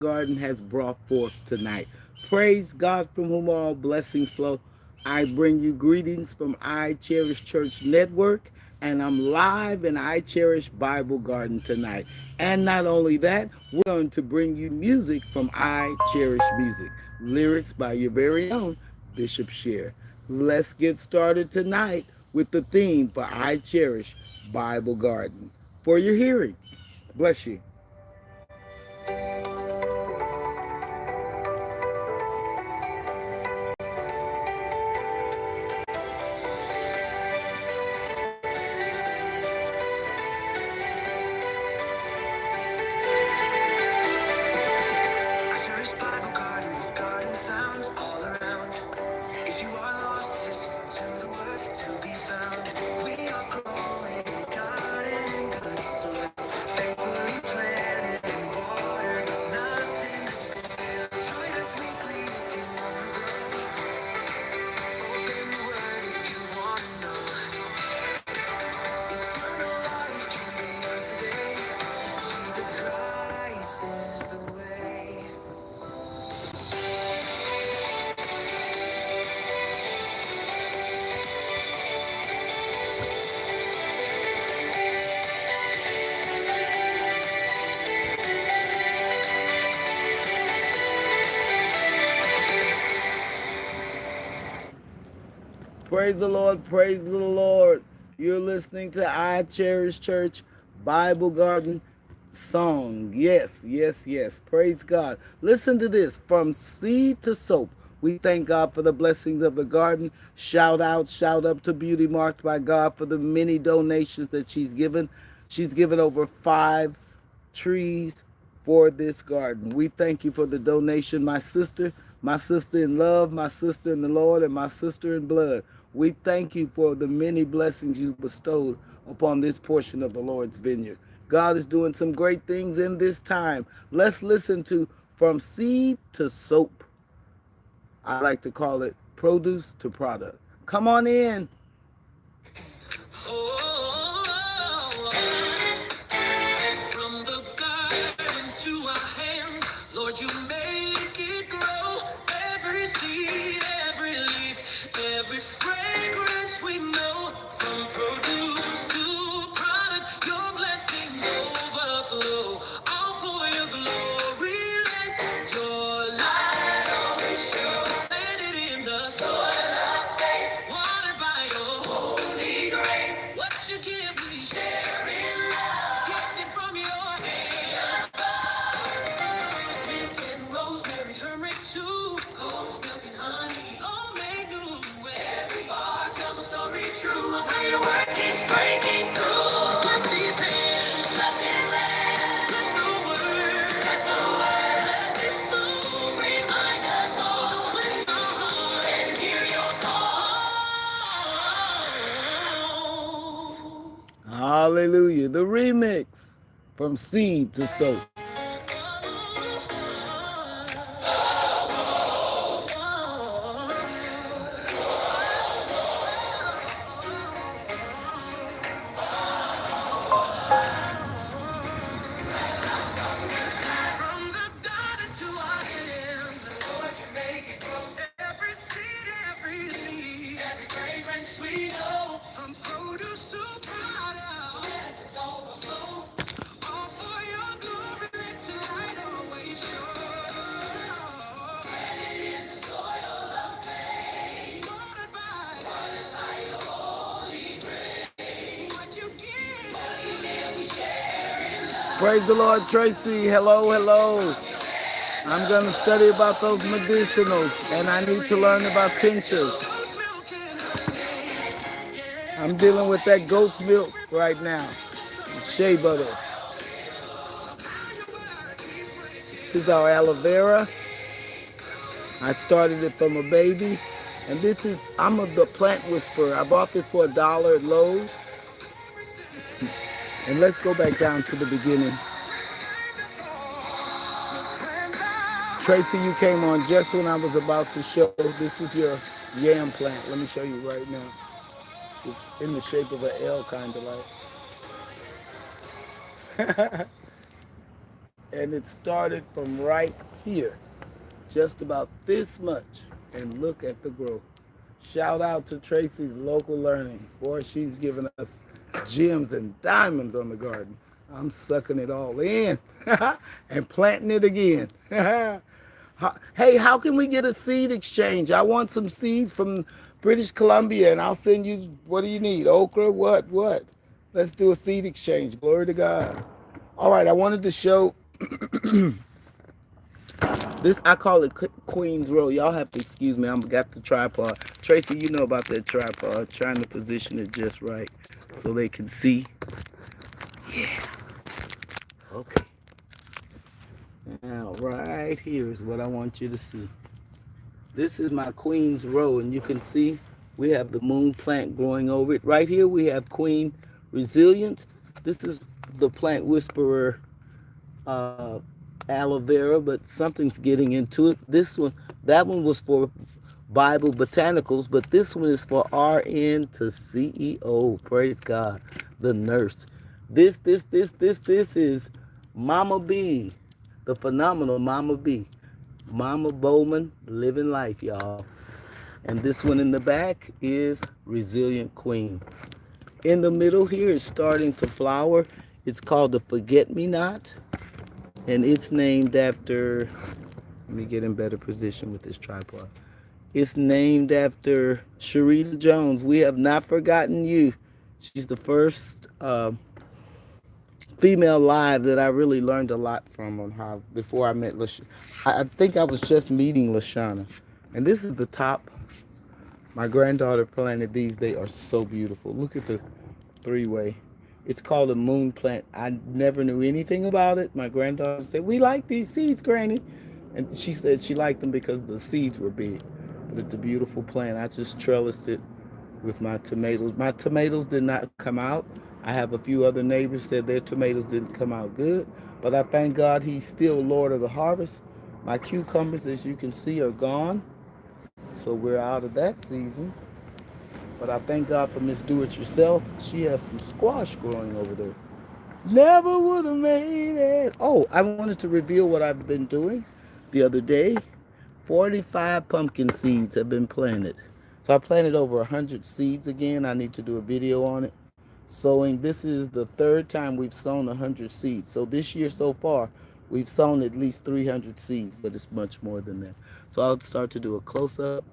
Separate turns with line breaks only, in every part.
Garden has brought forth tonight. Praise God from whom all blessings flow. I bring you greetings from iCherish Church Network, and I'm live in iCherish Bible Garden tonight. And not only that, we're going to bring you music from iCherish Music, lyrics by your very own Bishop Shear. Let's get started tonight with the theme for iCherish Bible Garden. For your hearing, bless you. iCherish Bible Garden with garden sounds all around. If you are lost, listen to the word to be found. We are growing and garden in good soil, faithfully planted and watered with nothing to spoil. Join us weekly if you want to grow. Open the word if you want to know. Eternal life can be yours today. Jesus Christ is the way. Praise the Lord, praise the Lord. You're listening to I Cherish Church Bible Garden song. Yes, yes, yes. Praise God. Listen to this, from seed to soap. We thank God for the blessings of the garden. Shout out, shout up to Beauty Marked by God for the many donations that she's given. She's given over 5 trees for this garden. We thank you for the donation, my sister in love, my sister in the Lord, and my sister in blood. We thank you for the many blessings you bestowed upon this portion of the Lord's vineyard. God is doing some great things in this time. Let's listen to From Seed to Soap. I like to call it produce to product. Come on in. From the garden to our hands, Lord, you make it grow. Every seed, every leaf, every fragrance we know. From produce to product, your blessings overflow. All for your glory, let your light always show. Planted in the soil of faith, watered by your holy grace. What you give, we share in love. Gifted from your hand. Mint and rosemary, turmeric too. Goat's milk and honey, all made new. Every bar tells a story true of how your word keeps breaking through. Bless these hands, bless this land, bless the word, bless the word. Let this soul remind us all to cleanse our heart and hear your call. Hallelujah. The remix, From Seed to Soap. From the garden to our hands, Lord, you make it grow. Every seed, every leaf, every fragrance we know. From produce to product, yes, it's overflow. All for your glory, let your light always show. Planted in the soil of faith, watered by your holy grace. What you give, we share in love. Praise the Lord, Tracy. Hello, hello. I'm going to study about those medicinals, and I need to learn about tinctures. I'm dealing with that goat's milk right now, and shea butter. This is our aloe vera. I started it from a baby, and this is, the plant whisperer. I bought this for $1 at Lowe's. And let's go back down to the beginning. Tracy, you came on just when I was about to show. This is your yam plant. Let me show you right now. It's in the shape of an L, kind of like. And it started from right here, just about this much. And look at the growth. Shout out to Tracy's Local Learning. Boy, she's giving us gems and diamonds on the garden. I'm sucking it all in and planting it again. Hey, how can we get a seed exchange? I want some seeds from British Columbia, and I'll send you. What do you need? Okra? What? Let's do a seed exchange. Glory to God. All right, I wanted to show this. I call it Queen's Row. Y'all have to excuse me. I'm got the tripod. Tracy, you know about that tripod. Trying to position it just right so they can see. Yeah. Okay. Now, right here is what I want you to see. This is my Queen's Row, and you can see we have the moon plant growing over it. Right here we have Queen Resilient. This is the plant whisperer aloe vera, but something's getting into it. This one, that one was for Bible botanicals, but this one is for RN to CEO. Praise God, the nurse. This is Mama B, the phenomenal Mama B. Mama Bowman, living life, y'all. And this one in the back is Resilient Queen. In the middle here is starting to flower. It's called the Forget Me Not. And it's named after, let me get in better position with this tripod. It's named after Sharita Jones. We have not forgotten you. She's the first female live that I really learned a lot from on how before I met LaShana. I think I was just meeting LaShana. And this is the top. My granddaughter planted these. They are so beautiful. Look at the three-way. It's called a moon plant. I never knew anything about it. My granddaughter said, "We like these seeds, Granny." And she said she liked them because the seeds were big. But it's a beautiful plant. I just trellised it with my tomatoes. My tomatoes did not come out. I have a few other neighbors said their tomatoes didn't come out good. But I thank God he's still Lord of the harvest. My cucumbers, as you can see, are gone. So we're out of that season. But I thank God for Miss Do-It-Yourself. She has some squash growing over there. Never would have made it. Oh, I wanted to reveal what I've been doing the other day. 45 pumpkin seeds have been planted. So I planted over 100 seeds again. I need to do a video on it. Sowing, this is the third time we've sown 100 seeds. So this year so far, we've sown at least 300 seeds, but it's much more than that. So I'll start to do a close-up,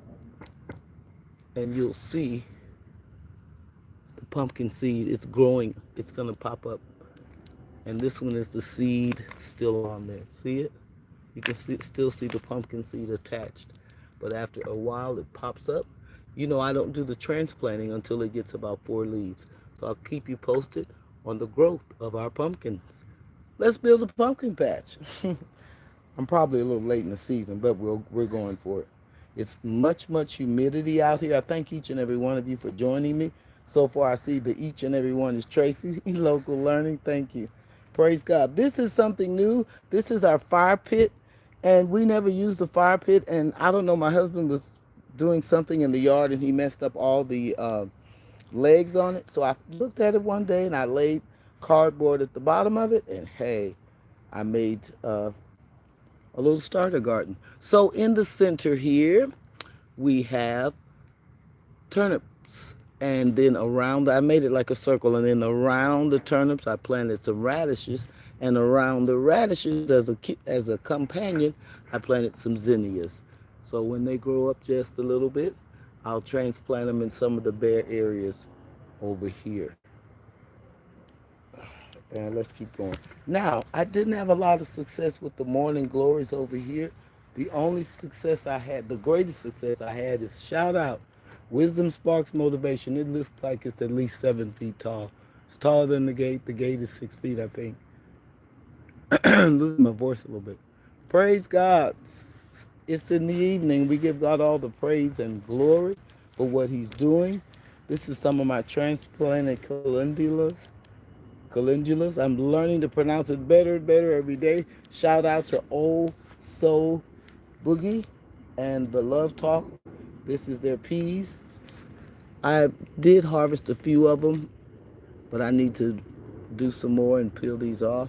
and you'll see the pumpkin seed. It's growing. It's going to pop up. And this one is the seed still on there. See it? You can still see the pumpkin seed attached. But after a while, it pops up. You know, I don't do the transplanting until it gets about 4 leaves. So I'll keep you posted on the growth of our pumpkins. Let's build a pumpkin patch. I'm probably a little late in the season, but we're going for it. It's much humidity out here. I thank each and every one of you for joining me. So far, I see that each and every one is Tracy, Local Learning. Thank you. Praise God. This is something new. This is our fire pit, and we never used the fire pit. And I don't know, my husband was doing something in the yard, and he messed up all the legs on it. So I looked at it one day, and I laid cardboard at the bottom of it, and hey, I made a little starter garden. So in the center here, we have turnips. And then around, I made it like a circle. And then around the turnips, I planted some radishes. And around the radishes, as a companion, I planted some zinnias. So when they grow up just a little bit, I'll transplant them in some of the bare areas over here. And let's keep going. Now, I didn't have a lot of success with the morning glories over here. The only success I had, the greatest success I had, is shout out Wisdom Sparks Motivation. It looks like it's at least 7 feet tall. It's taller than the gate. The gate is 6 feet, I think. Losing my voice a little bit. Praise God. It's in the evening. We give God all the praise and glory for what he's doing. This is some of my transplanted calendulas. I'm learning to pronounce it better and better every day. Shout out to Old Soul Boogie and the Love Talk. This is their peas. I did harvest a few of them, but I need to do some more and peel these off.